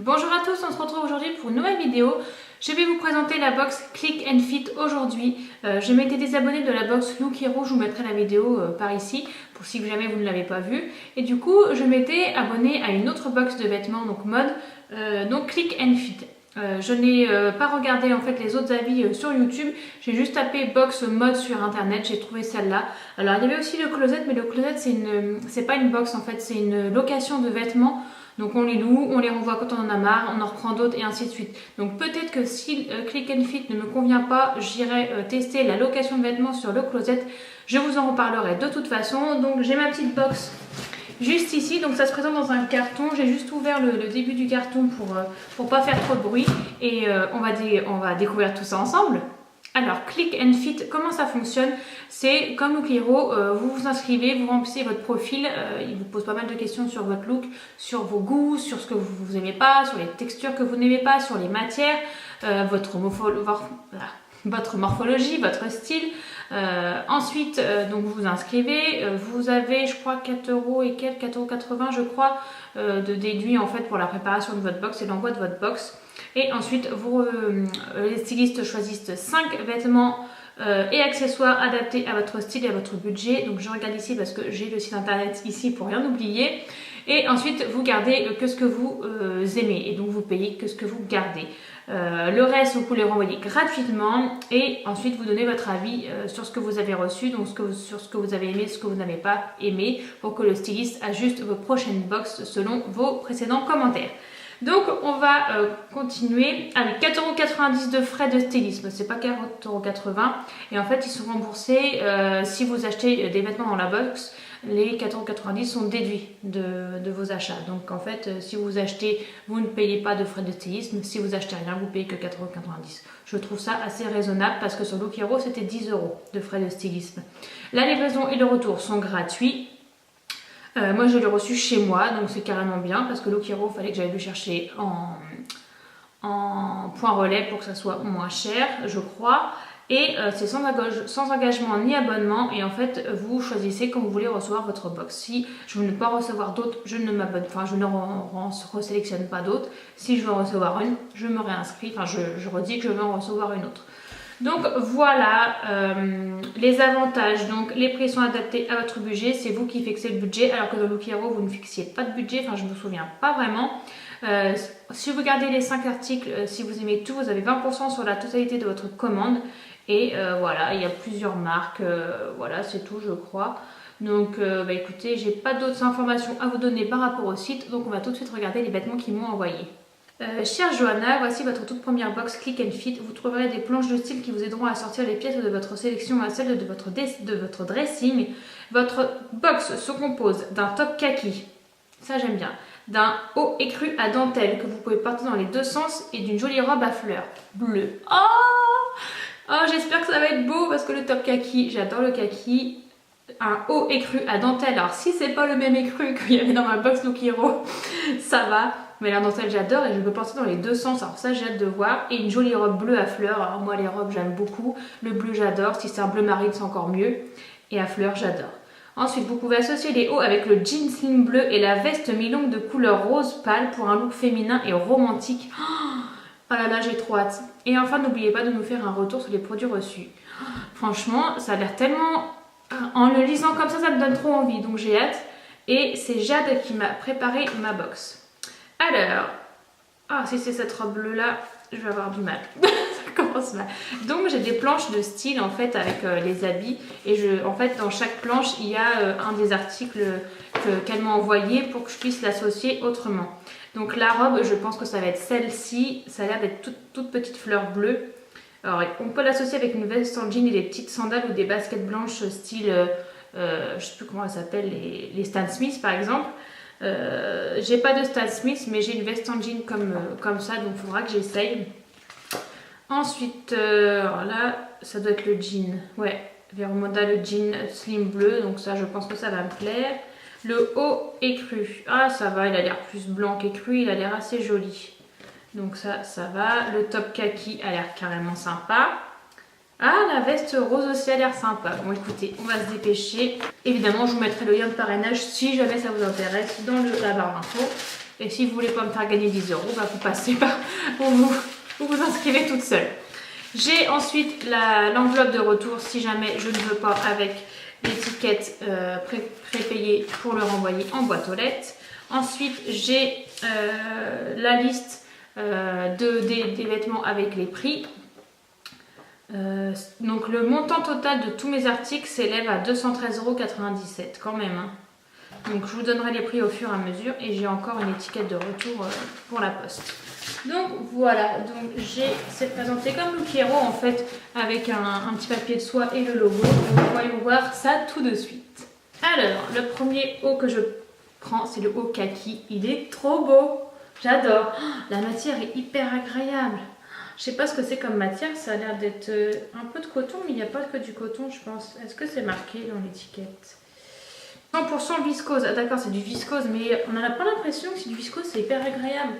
Bonjour à tous, on se retrouve aujourd'hui pour une nouvelle vidéo. Je vais vous présenter la box Click and Fit aujourd'hui. Je m'étais désabonnée de la box Look Hero, je vous mettrai la vidéo par ici pour si jamais vous ne l'avez pas vue. Et du coup, je m'étais abonnée à une autre box de vêtements, donc mode, donc Click and Fit. Je n'ai pas regardé en fait les autres avis sur YouTube, j'ai juste tapé box mode sur internet, j'ai trouvé celle-là. Alors il y avait aussi le closet, mais le closet c'est pas une box en fait, c'est une location de vêtements. Donc on les loue, on les renvoie quand on en a marre, on en reprend d'autres et ainsi de suite. Donc peut-être que si Click and Fit ne me convient pas, j'irai tester la location de vêtements sur le closet. Je vous en reparlerai de toute façon. Donc j'ai ma petite box juste ici, donc ça se présente dans un carton. J'ai juste ouvert le début du carton pour pas faire trop de bruit. Et on va découvrir tout ça ensemble. Alors, Click and Fit, comment ça fonctionne? C'est comme Look Hero, vous vous inscrivez, vous remplissez votre profil, il vous pose pas mal de questions sur votre look, sur vos goûts, sur ce que vous n'aimez pas, sur les textures que vous n'aimez pas, sur les matières, votre morphologie, votre style. Ensuite, donc vous vous inscrivez, vous avez je crois 4 € et quelques, 4,80 € je crois, de déduit en fait pour la préparation de votre box et l'envoi de votre box. Et ensuite, les stylistes choisissent 5 vêtements et accessoires adaptés à votre style et à votre budget. Donc je regarde ici parce que j'ai le site internet ici pour rien oublier. Et ensuite, vous gardez que ce que vous aimez et donc vous payez que ce que vous gardez. Le reste, vous pouvez le renvoyer gratuitement et ensuite vous donnez votre avis sur ce que vous avez reçu, donc sur ce que vous avez aimé, ce que vous n'avez pas aimé, pour que le styliste ajuste vos prochaines box selon vos précédents commentaires. Donc on va continuer avec 4,90 € de frais de stylisme, c'est pas 40,80 € et en fait ils sont remboursés si vous achetez des vêtements dans la box. Les 4,90 € sont déduits de vos achats. Donc en fait, si vous achetez, vous ne payez pas de frais de stylisme. Si vous achetez rien, vous payez que 4,90 €. Je trouve ça assez raisonnable parce que sur Look Hero, c'était 10 € de frais de stylisme. La livraison et le retour sont gratuits. Moi, je l'ai reçu chez moi, donc c'est carrément bien parce que Look Hero, il fallait que j'aille le chercher en point relais pour que ça soit moins cher, je crois. Et c'est sans engagement ni abonnement et en fait vous choisissez quand vous voulez recevoir votre box. Si je ne veux pas recevoir d'autres, je ne m'abonne, enfin je ne resélectionne pas d'autres. Si je veux en recevoir une, je me réinscris, enfin je redis que je veux en recevoir une autre. Donc voilà les avantages. Donc les prix sont adaptés à votre budget, c'est vous qui fixez le budget alors que dans Look Hero vous ne fixiez pas de budget, enfin je ne me souviens pas vraiment. Si vous regardez les 5 articles, si vous aimez tout, vous avez 20% sur la totalité de votre commande. Et voilà, il y a plusieurs marques, voilà c'est tout je crois. Donc écoutez, j'ai pas d'autres informations à vous donner par rapport au site, donc on va tout de suite regarder les vêtements qu'ils m'ont envoyés. Chère Johanna, voici votre toute première box Click and Fit. Vous trouverez des planches de style qui vous aideront à sortir les pièces de votre sélection à celles de votre dressing. Votre box se compose d'un top kaki, ça j'aime bien, d'un haut écru à dentelle que vous pouvez porter dans les deux sens et d'une jolie robe à fleurs bleues. Oh, j'espère que ça va être beau parce que le top kaki, j'adore le kaki. Un haut écru à dentelle, alors si c'est pas le même écru qu'il y avait dans ma box Look Hero, ça va. Mais la dentelle j'adore et je peux porter dans les deux sens, alors ça j'ai hâte de voir. Et une jolie robe bleue à fleurs, alors moi les robes j'aime beaucoup. Le bleu j'adore, si c'est un bleu marine c'est encore mieux. Et à fleurs j'adore. Ensuite vous pouvez associer les hauts avec le jean slim bleu et la veste mi-longue de couleur rose pâle pour un look féminin et romantique. Oh là là, j'ai trop hâte. Et enfin, n'oubliez pas de nous faire un retour sur les produits reçus. Franchement, ça a l'air tellement... En le lisant comme ça me donne trop envie. Donc j'ai hâte. Et c'est Jade qui m'a préparé ma box. Alors... si c'est cette robe bleue là, je vais avoir du mal. Ça commence mal. Donc j'ai des planches de style en fait avec les habits. Et en fait, dans chaque planche, il y a un des articles qu'elle m'a envoyé pour que je puisse l'associer autrement. Donc la robe, je pense que ça va être celle-ci. Ça a l'air d'être toute petite fleur bleue. Alors on peut l'associer avec une veste en jean et des petites sandales ou des baskets blanches style, je sais plus comment elles s'appellent, les Stan Smith par exemple. J'ai pas de Stan Smith mais j'ai une veste en jean comme ça, donc il faudra que j'essaye. Ensuite, alors là, ça doit être le jean. Ouais, Veromoda, le jean slim bleu, donc ça je pense que ça va me plaire. Le haut écru, ça va, il a l'air plus blanc qu'écru, il a l'air assez joli. Donc ça va. Le top kaki a l'air carrément sympa. La veste rose aussi a l'air sympa. Bon écoutez, on va se dépêcher. Évidemment, je vous mettrai le lien de parrainage si jamais ça vous intéresse dans la barre d'infos. Et si vous voulez pas me faire gagner 10 euros, bah, vous passez par... vous vous inscrivez toute seule. J'ai ensuite l'enveloppe de retour si jamais je ne veux pas, avec l'étiquette prépayée pour le renvoyer en boîte aux lettres. Ensuite, j'ai la liste des vêtements avec les prix. Donc le montant total de tous mes articles s'élève à 213,97 € quand même. Hein. Donc je vous donnerai les prix au fur et à mesure et j'ai encore une étiquette de retour pour la poste. Donc voilà, donc j'ai c'est présenté comme Look Hero en fait, avec un petit papier de soie et le logo. Donc voyons voir ça tout de suite. Alors le premier haut que je prends, c'est le haut kaki. Il est trop beau, j'adore. Oh, la matière est hyper agréable. Je sais pas ce que c'est comme matière, ça a l'air d'être un peu de coton, mais il n'y a pas que du coton, je pense. Est-ce que c'est marqué dans l'étiquette? 100% viscose. Ah d'accord, c'est du viscose, mais on n'a pas l'impression que c'est du viscose, c'est hyper agréable.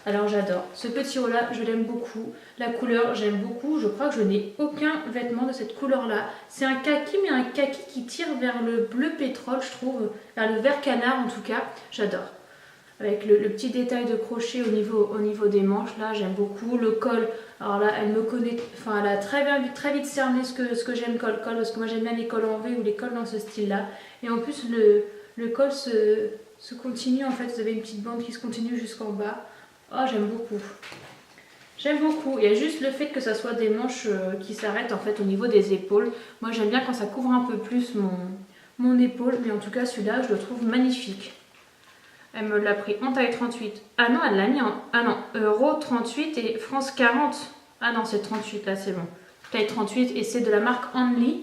Alors j'adore. Ce petit haut-là, je l'aime beaucoup. La couleur, j'aime beaucoup. Je crois que je n'ai aucun vêtement de cette couleur-là. C'est un kaki, mais un kaki qui tire vers le bleu pétrole, je trouve. Vers le vert canard, en tout cas. J'adore. Avec le petit détail de crochet au niveau des manches, là, j'aime beaucoup. Le col, alors là, elle me connaît, enfin, elle a très vite cerné ce que j'aime col, parce que moi j'aime bien les cols en V ou les cols dans ce style-là. Et en plus, le col se continue, en fait, vous avez une petite bande qui se continue jusqu'en bas. Oh, j'aime beaucoup. J'aime beaucoup. Il y a juste le fait que ça soit des manches qui s'arrêtent, en fait, au niveau des épaules. Moi, j'aime bien quand ça couvre un peu plus mon épaule, mais en tout cas, celui-là, je le trouve magnifique. Elle me l'a pris en taille 38. Ah non, elle l'a mis en... Ah non, Euro 38 et France 40. Ah non, c'est 38, là, c'est bon. Taille 38 et c'est de la marque Only.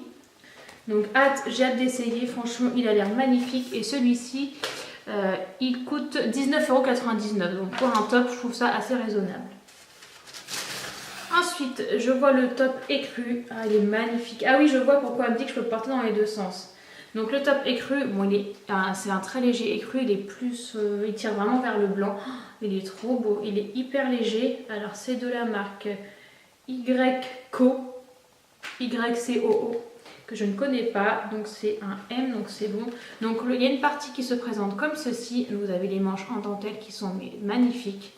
Donc, j'ai hâte d'essayer. Franchement, il a l'air magnifique. Et celui-ci, il coûte 19,99 €. Donc, pour un top, je trouve ça assez raisonnable. Ensuite, je vois le top écru. Ah, il est magnifique. Ah oui, je vois pourquoi elle me dit que je peux le porter dans les deux sens. Donc le top écru, bon, c'est un très léger écru, il tire vraiment vers le blanc. Il est trop beau, il est hyper léger. Alors c'est de la marque YCO, que je ne connais pas. Donc c'est un M, donc c'est bon. Donc il y a une partie qui se présente comme ceci. Vous avez les manches en dentelle qui sont magnifiques.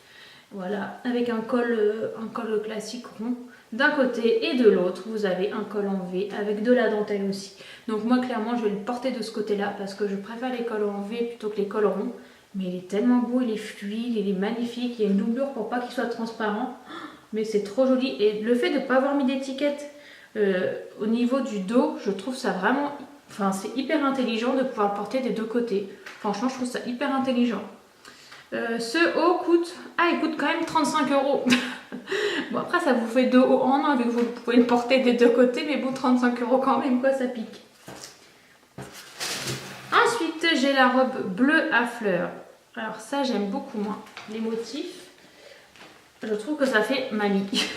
Voilà, avec un col classique rond. D'un côté et de l'autre, vous avez un col en V avec de la dentelle aussi. Donc moi, clairement, je vais le porter de ce côté-là parce que je préfère les cols en V plutôt que les cols ronds. Mais il est tellement beau, il est fluide, il est magnifique. Il y a une doublure pour pas qu'il soit transparent. Mais c'est trop joli. Et le fait de ne pas avoir mis d'étiquette au niveau du dos, je trouve ça vraiment... Enfin, c'est hyper intelligent de pouvoir le porter des deux côtés. Franchement, je trouve ça hyper intelligent. Ce haut coûte... Ah, il coûte quand même 35 €. Bon, après, ça vous fait 2 hauts en un, vu que vous pouvez le porter des deux côtés. Mais bon, 35 € quand même, quoi, ça pique. Ensuite, j'ai la robe bleue à fleurs. Alors ça, j'aime beaucoup, moi. Les motifs, je trouve que ça fait mamie.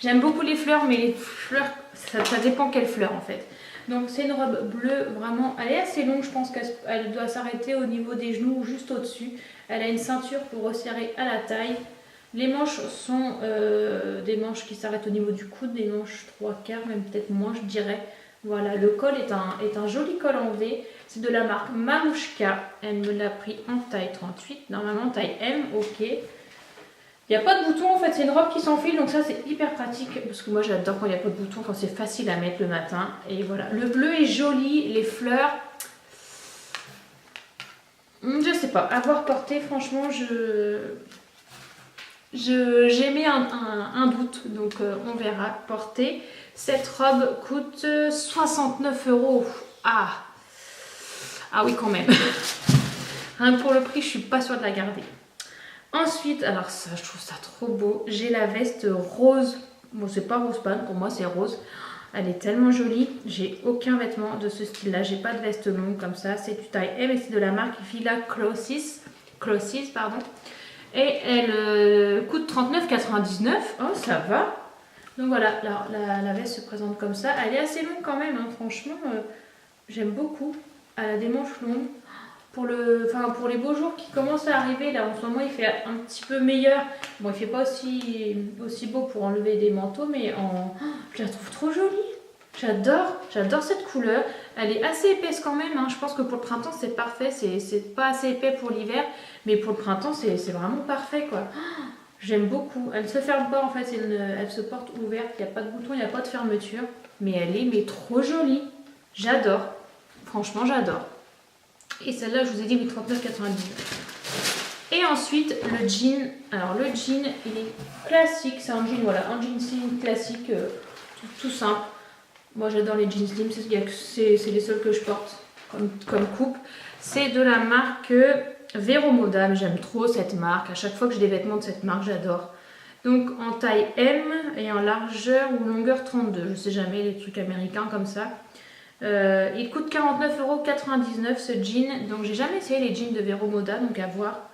J'aime beaucoup les fleurs, mais les fleurs, ça dépend quelle fleur, en fait. Donc c'est une robe bleue, vraiment, elle est assez longue, je pense qu'elle doit s'arrêter au niveau des genoux ou juste au-dessus. Elle a une ceinture pour resserrer à la taille. Les manches sont des manches qui s'arrêtent au niveau du coude, des manches 3/4, même peut-être moins, je dirais. Voilà, le col est un joli col en V. C'est de la marque Marouchka. Elle me l'a pris en taille 38, normalement taille M, ok. Il n'y a pas de bouton, en fait, c'est une robe qui s'enfile, donc ça c'est hyper pratique, parce que moi j'adore quand il n'y a pas de bouton, quand c'est facile à mettre le matin. Et voilà, le bleu est joli, les fleurs, je sais pas, avoir porté, franchement, j'ai un doute, donc on verra. Porter, cette robe coûte 69 €. Ah oui, quand même. Rien que pour le prix, je suis pas sûre de la garder. Ensuite, alors ça, je trouve ça trop beau. J'ai la veste rose. Bon, c'est pas rose pâle, pour moi c'est rose. Elle est tellement jolie. J'ai aucun vêtement de ce style-là. J'ai pas de veste longue comme ça. C'est du taille M et c'est de la marque Villa Closis, pardon. Et elle coûte 39,99 €. Oh, ça va. Donc voilà, la veste se présente comme ça. Elle est assez longue quand même, hein. Franchement, j'aime beaucoup. Elle a des manches longues. Pour les beaux jours qui commencent à arriver, là en ce moment il fait un petit peu meilleur. Bon, il fait pas aussi beau pour enlever des manteaux, mais je la trouve trop jolie. J'adore cette couleur. Elle est assez épaisse quand même, hein. Je pense que pour le printemps c'est parfait, c'est pas assez épais pour l'hiver, mais pour le printemps c'est vraiment parfait quoi. J'aime beaucoup, elle ne se ferme pas en fait, elle se porte ouverte, il n'y a pas de bouton, il n'y a pas de fermeture, mais elle est mais trop jolie, j'adore, franchement j'adore. Et celle-là je vous ai dit 39,99. Et ensuite le jean, alors le jean il est classique, c'est un jean, voilà, un jean slim classique, tout simple. Moi j'adore les jeans slim, c'est les seuls que je porte comme coupe. C'est de la marque Vero Moda, j'aime trop cette marque. À chaque fois que j'ai des vêtements de cette marque, j'adore. Donc en taille M et en largeur ou longueur 32. Je sais jamais, les trucs américains comme ça. Il coûte 49,99 € ce jean. Donc j'ai jamais essayé les jeans de Vero Moda, donc à voir.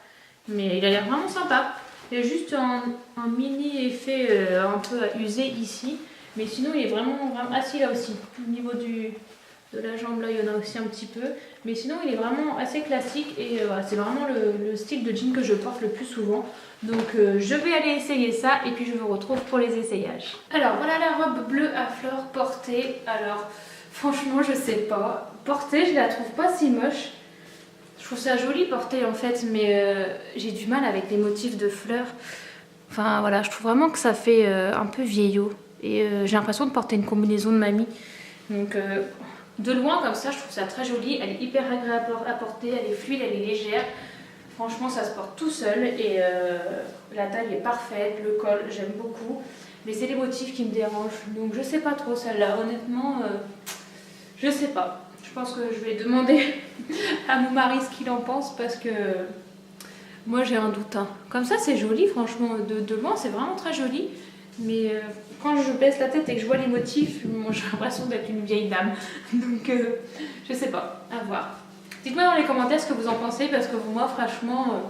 Mais il a l'air vraiment sympa. Il y a juste un mini effet un peu usé ici. Mais sinon il est vraiment assis là aussi. Au niveau de la jambe là il y en a aussi un petit peu. Mais sinon il est vraiment assez classique. Et voilà, c'est vraiment le style de jean que je porte le plus souvent. Donc je vais aller essayer ça. Et puis je vous retrouve pour les essayages. Alors voilà la robe bleue à fleurs portée. Alors franchement je sais pas. Portée je la trouve pas si moche. Je trouve ça joli portée en fait. Mais j'ai du mal avec les motifs de fleurs. Enfin voilà, je trouve vraiment que ça fait un peu vieillot. Et j'ai l'impression de porter une combinaison de mamie. Donc de loin comme ça, je trouve ça très joli. Elle est hyper agréable à porter, elle est fluide, elle est légère. Franchement, ça se porte tout seul. Et la taille est parfaite, le col, j'aime beaucoup. Mais c'est les motifs qui me dérangent. Donc je sais pas trop celle-là. Honnêtement, je sais pas. Je pense que je vais demander à mon mari ce qu'il en pense parce que moi j'ai un doute. Hein. Comme ça, c'est joli, franchement. De loin, c'est vraiment très joli. Mais quand je baisse la tête et que je vois les motifs, j'ai l'impression d'être une vieille dame. Donc je sais pas, à voir. Dites-moi dans les commentaires ce que vous en pensez parce que moi franchement,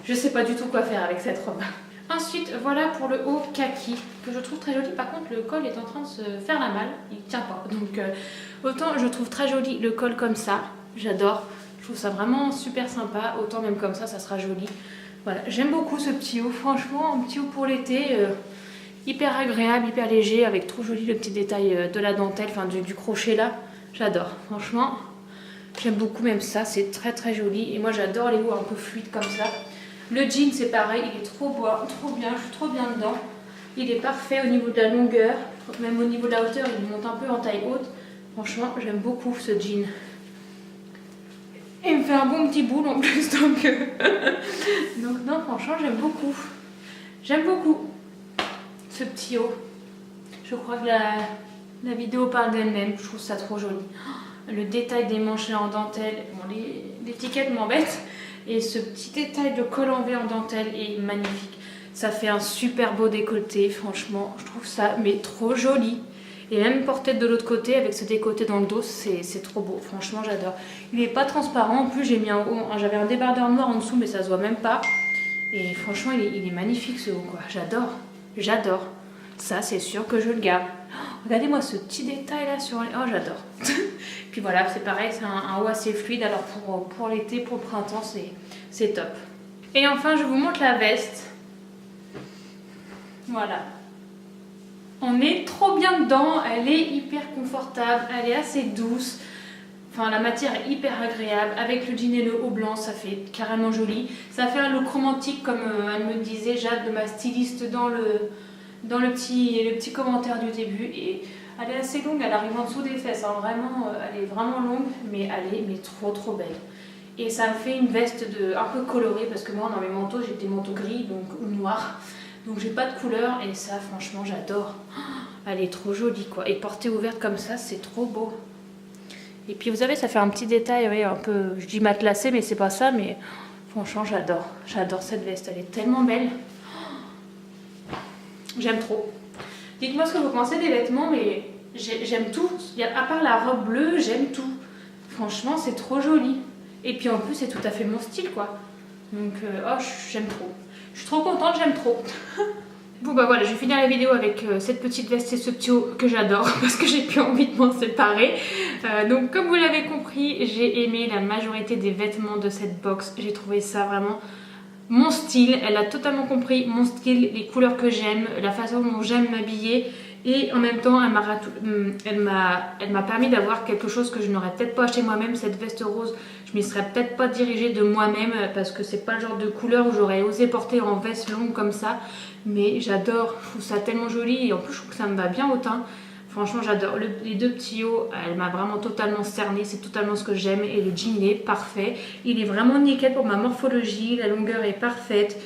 je sais pas du tout quoi faire avec cette robe. Ensuite, voilà pour le haut kaki que je trouve très joli. Par contre, le col est en train de se faire la malle, il tient pas. Donc autant je trouve très joli le col comme ça, j'adore. Je trouve ça vraiment super sympa, autant même comme ça sera joli. Voilà, j'aime beaucoup ce petit haut, franchement, un petit haut pour l'été. Hyper agréable, hyper léger, avec trop joli le petit détail de la dentelle, enfin du crochet là. J'adore, franchement. J'aime beaucoup même ça, c'est très très joli. Et moi j'adore les hauts un peu fluides comme ça. Le jean c'est pareil, il est trop beau, trop bien, je suis trop bien dedans. Il est parfait au niveau de la longueur, même au niveau de la hauteur, il monte un peu en taille haute. Franchement, j'aime beaucoup ce jean. Et il me fait un bon petit boule en plus, donc non, franchement j'aime beaucoup. J'aime beaucoup ce petit haut. Je crois que la vidéo parle d'elle-même. Je trouve ça trop joli. Le détail des manches en dentelle. Bon, l'étiquette m'embête. Et ce petit détail de col en V en dentelle est magnifique. Ça fait un super beau décolleté. Franchement, je trouve ça mais trop joli. Et même porté de l'autre côté avec ce décolleté dans le dos, c'est trop beau. Franchement, j'adore. Il n'est pas transparent. En plus, j'ai mis un haut. J'avais un débardeur noir en dessous, mais ça se voit même pas. Et franchement, il est magnifique ce haut, quoi. J'adore. J'adore. Ça, c'est sûr que je le garde. Oh, regardez-moi ce petit détail là sur les... Oh, j'adore. Puis voilà, c'est pareil, c'est un haut assez fluide. Alors pour l'été, pour le printemps, c'est top. Et enfin, je vous montre la veste. Voilà. On est trop bien dedans. Elle est hyper confortable. Elle est assez douce. Enfin, la matière est hyper agréable. Avec le jean et le haut blanc, ça fait carrément joli. Ça fait un look romantique, comme elle me disait, Jade, de ma styliste, dans le petit commentaire du début. Et elle est assez longue, elle arrive en dessous des fesses. Hein. Vraiment, elle est vraiment longue, mais elle est trop belle. Et ça me fait une veste un peu colorée, parce que moi, dans mes manteaux, j'ai des manteaux gris ou noirs. Donc j'ai pas de couleur, et ça, franchement, j'adore. Elle est trop jolie, quoi. Et portée ouverte comme ça, c'est trop beau. Et puis vous savez, ça fait un petit détail, oui, un peu, je dis matelassé, mais c'est pas ça, mais franchement, j'adore. J'adore cette veste, elle est tellement belle. J'aime trop. Dites-moi ce que vous pensez des vêtements, mais j'aime tout. À part la robe bleue, j'aime tout. Franchement, c'est trop joli. Et puis en plus, c'est tout à fait mon style, quoi. Donc, j'aime trop. Je suis trop contente, j'aime trop. Bon bah voilà, je vais finir la vidéo avec cette petite veste et ce petit haut que j'adore parce que j'ai plus envie de m'en séparer. Donc comme vous l'avez compris, j'ai aimé la majorité des vêtements de cette box. J'ai trouvé ça vraiment mon style. Elle a totalement compris mon style, les couleurs que j'aime, la façon dont j'aime m'habiller. Et en même temps, elle m'a permis d'avoir quelque chose que je n'aurais peut-être pas acheté moi-même, cette veste rose. Je m'y serais peut-être pas dirigée de moi-même parce que c'est pas le genre de couleur où j'aurais osé porter en veste longue comme ça. Mais j'adore, je trouve ça tellement joli et en plus je trouve que ça me va bien au teint. Franchement j'adore, les deux petits hauts, elle m'a vraiment totalement cernée, c'est totalement ce que j'aime et le jean il est parfait. Il est vraiment nickel pour ma morphologie, la longueur est parfaite.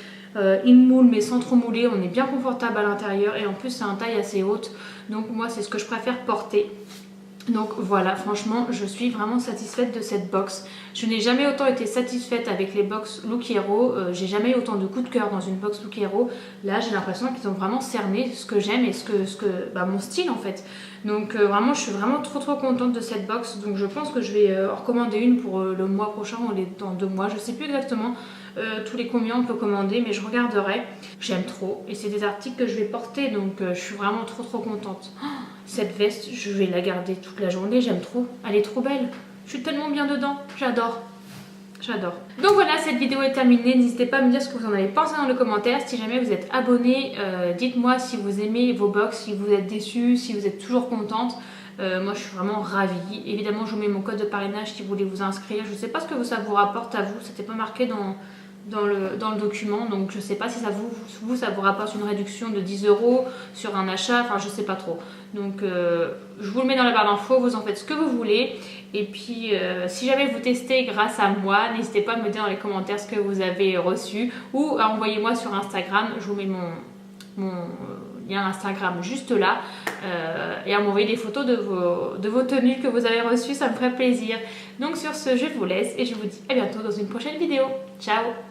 Il moule mais sans trop mouler, on est bien confortable à l'intérieur et en plus c'est une taille assez haute. Donc moi c'est ce que je préfère porter. Donc voilà, franchement, je suis vraiment satisfaite de cette box. Je n'ai jamais autant été satisfaite avec les box Look Hero. J'ai jamais eu autant de coups de cœur dans une box Look Hero. Là, j'ai l'impression qu'ils ont vraiment cerné ce que j'aime et mon style en fait. Donc vraiment, je suis vraiment trop contente de cette box. Donc je pense que je vais en recommander une pour le mois prochain ou dans 2 mois. Je sais plus exactement tous les combien on peut commander, mais je regarderai. J'aime trop et c'est des articles que je vais porter, donc je suis vraiment trop contente. Oh, cette veste, je vais la garder toute la journée, j'aime trop. Elle est trop belle. Je suis tellement bien dedans, j'adore. J'adore. Donc voilà, cette vidéo est terminée. N'hésitez pas à me dire ce que vous en avez pensé dans les commentaires. Si jamais vous êtes abonné, dites-moi si vous aimez vos box, si vous êtes déçus, si vous êtes toujours contente. Moi je suis vraiment ravie. Évidemment je vous mets mon code de parrainage si vous voulez vous inscrire. Je ne sais pas ce que ça vous rapporte à vous, c'était pas marqué dans le document, donc je sais pas si ça vous rapporte une réduction de 10 € sur un achat, enfin je sais pas trop. Donc je vous le mets dans la barre d'infos, vous en faites ce que vous voulez. Et puis si jamais vous testez grâce à moi, n'hésitez pas à me dire dans les commentaires ce que vous avez reçu ou à envoyer-moi sur Instagram. Je vous mets mon lien Instagram juste là et à m'envoyer des photos de vos tenues que vous avez reçues, ça me ferait plaisir. Donc sur ce, je vous laisse et je vous dis à bientôt dans une prochaine vidéo. Ciao!